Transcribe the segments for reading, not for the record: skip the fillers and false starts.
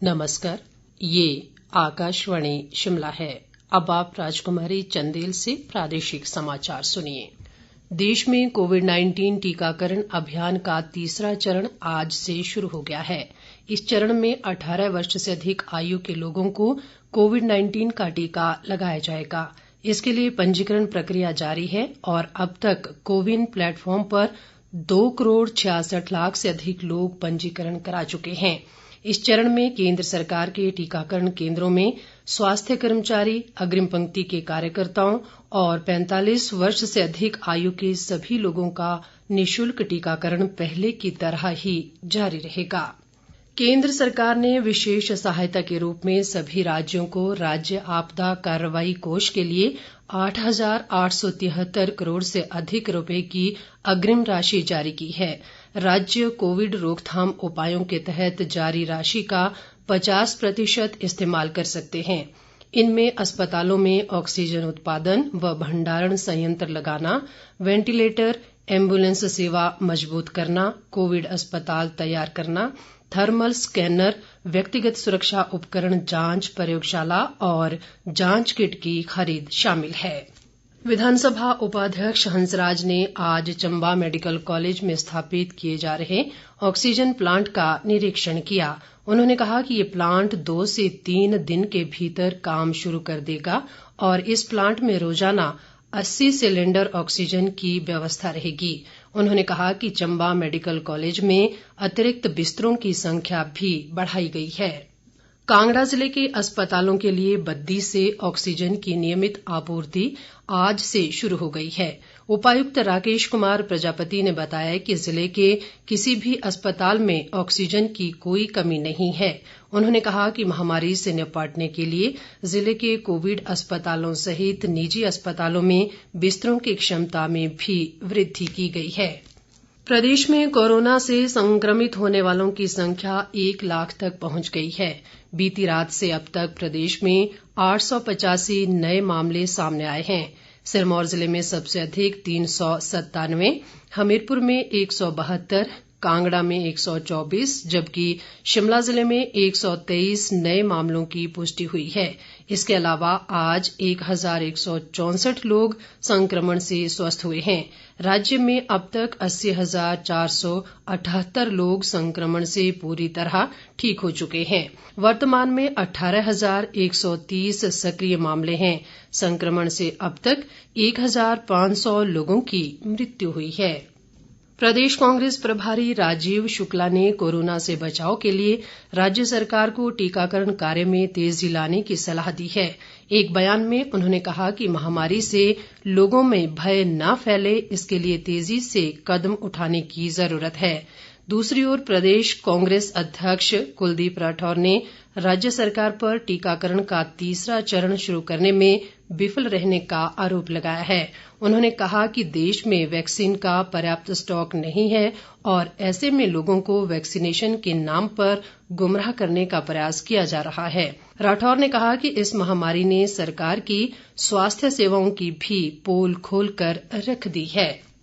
नमस्कार, ये आकाशवाणी शिमला है। अब आप राजकुमारी चंदेल से प्रादेशिक समाचार सुनिए। देश में कोविड-19 टीकाकरण अभियान का तीसरा चरण आज से शुरू हो गया है। इस चरण में 18 वर्ष से अधिक आयु के लोगों को कोविड-19 का टीका लगाया जाएगा। इसके लिए पंजीकरण प्रक्रिया जारी है और अब तक कोविन प्लेटफॉर्म पर 2,66,00,000 से अधिक लोग पंजीकरण करा चुके हैं। इस चरण में केंद्र सरकार के टीकाकरण केंद्रों में स्वास्थ्य कर्मचारी, अग्रिम पंक्ति के कार्यकर्ताओं और 45 वर्ष से अधिक आयु के सभी लोगों का निःशुल्क टीकाकरण पहले की तरह ही जारी रहेगा। केंद्र सरकार ने विशेष सहायता के रूप में सभी राज्यों को राज्य आपदा कार्रवाई कोष के लिए 8,873 करोड़ से अधिक रुपए की अग्रिम राशि जारी की है। राज्य कोविड रोकथाम उपायों के तहत जारी राशि का 50% इस्तेमाल कर सकते हैं। इनमें अस्पतालों में ऑक्सीजन उत्पादन व भंडारण संयंत्र लगाना, वेंटिलेटर, एम्बुलेंस सेवा मजबूत करना, कोविड अस्पताल तैयार करना, थर्मल स्कैनर, व्यक्तिगत सुरक्षा उपकरण जांच प्रयोगशाला और जांच किट की खरीद शामिल है। विधानसभा उपाध्यक्ष हंसराज ने आज चंबा मेडिकल कॉलेज में स्थापित किए जा रहे ऑक्सीजन प्लांट का निरीक्षण किया। उन्होंने कहा कि ये प्लांट 2 से 3 दिन के भीतर काम शुरू कर देगा और इस प्लांट में रोजाना 80 सिलेंडर ऑक्सीजन की व्यवस्था रहेगी। उन्होंने कहा कि चंबा मेडिकल कॉलेज में अतिरिक्त बिस्तरों की संख्या भी बढ़ाई गई है। कांगड़ा जिले के अस्पतालों के लिए बद्दी से ऑक्सीजन की नियमित आपूर्ति आज से शुरू हो गई है। उपायुक्त राकेश कुमार प्रजापति ने बताया कि जिले के किसी भी अस्पताल में ऑक्सीजन की कोई कमी नहीं है। उन्होंने कहा कि महामारी से निपटने के लिए जिले के कोविड अस्पतालों सहित निजी अस्पतालों में बिस्तरों की क्षमता में भी वृद्धि की गई है। प्रदेश में कोरोना से संक्रमित होने वालों की संख्या 1 लाख तक पहुंच गई है। बीती रात से अब तक प्रदेश में 885 नए मामले सामने आए हैं। सिरमौर जिले में सबसे अधिक 397, हमीरपुर में 172, कांगड़ा में 124 जबकि शिमला जिले में 123 नए मामलों की पुष्टि हुई है। इसके अलावा आज 1,164 लोग संक्रमण से स्वस्थ हुए हैं। राज्य में अब तक 80,478 लोग संक्रमण से पूरी तरह ठीक हो चुके हैं। वर्तमान में 18,130 सक्रिय मामले हैं। संक्रमण से अब तक 1,500 लोगों की मृत्यु हुई है। प्रदेश कांग्रेस प्रभारी राजीव शुक्ला ने कोरोना से बचाव के लिए राज्य सरकार को टीकाकरण कार्य में तेजी लाने की सलाह दी है। एक बयान में उन्होंने कहा कि महामारी से लोगों में भय न फैले, इसके लिए तेजी से कदम उठाने की जरूरत है। दूसरी ओर प्रदेश कांग्रेस अध्यक्ष कुलदीप राठौर ने राज्य सरकार पर टीकाकरण का तीसरा चरण शुरू करने में विफल रहने का आरोप लगाया है। उन्होंने कहा कि देश में वैक्सीन का पर्याप्त स्टॉक नहीं है और ऐसे में लोगों को वैक्सीनेशन के नाम पर गुमराह करने का प्रयास किया जा रहा है। राठौर ने कहा कि इस महामारी ने सरकार की स्वास्थ्य सेवाओं की भी पोल खोल कर रख दी है।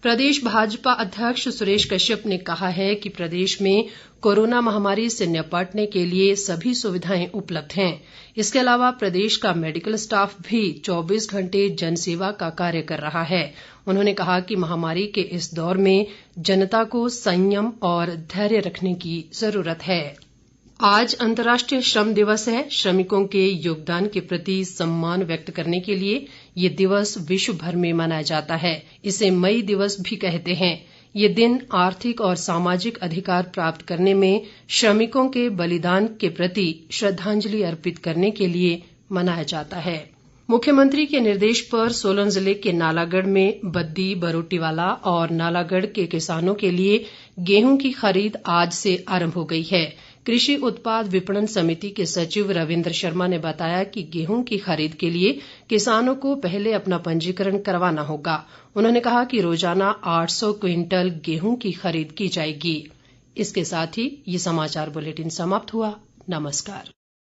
प्रदेश भाजपा अध्यक्ष सुरेश कश्यप ने कहा है कि प्रदेश में कोरोना महामारी से निपटने के लिए सभी सुविधाएं उपलब्ध हैं। इसके अलावा प्रदेश का मेडिकल स्टाफ भी 24 घंटे जनसेवा का कार्य कर रहा है। उन्होंने कहा कि महामारी के इस दौर में जनता को संयम और धैर्य रखने की जरूरत है। आज अंतर्राष्ट्रीय श्रम दिवस है। श्रमिकों के योगदान के प्रति सम्मान व्यक्त करने के लिए ये दिवस विश्व भर में मनाया जाता है। इसे मई दिवस भी कहते हैं। ये दिन आर्थिक और सामाजिक अधिकार प्राप्त करने में श्रमिकों के बलिदान के प्रति श्रद्धांजलि अर्पित करने के लिए मनाया जाता है। मुख्यमंत्री के निर्देश पर सोलन जिले के नालागढ़ में बद्दी, बरोटीवाला और नालागढ़ के किसानों के लिए गेहूं की खरीद आज से आरंभ हो गई है। कृषि उत्पाद विपणन समिति के सचिव रविन्द्र शर्मा ने बताया कि गेहूं की खरीद के लिए किसानों को पहले अपना पंजीकरण करवाना होगा। उन्होंने कहा कि रोजाना 800 क्विंटल गेहूं की खरीद की जाएगी। इसके साथ ही ये समाचार बुलेटिन समाप्त हुआ। नमस्कार।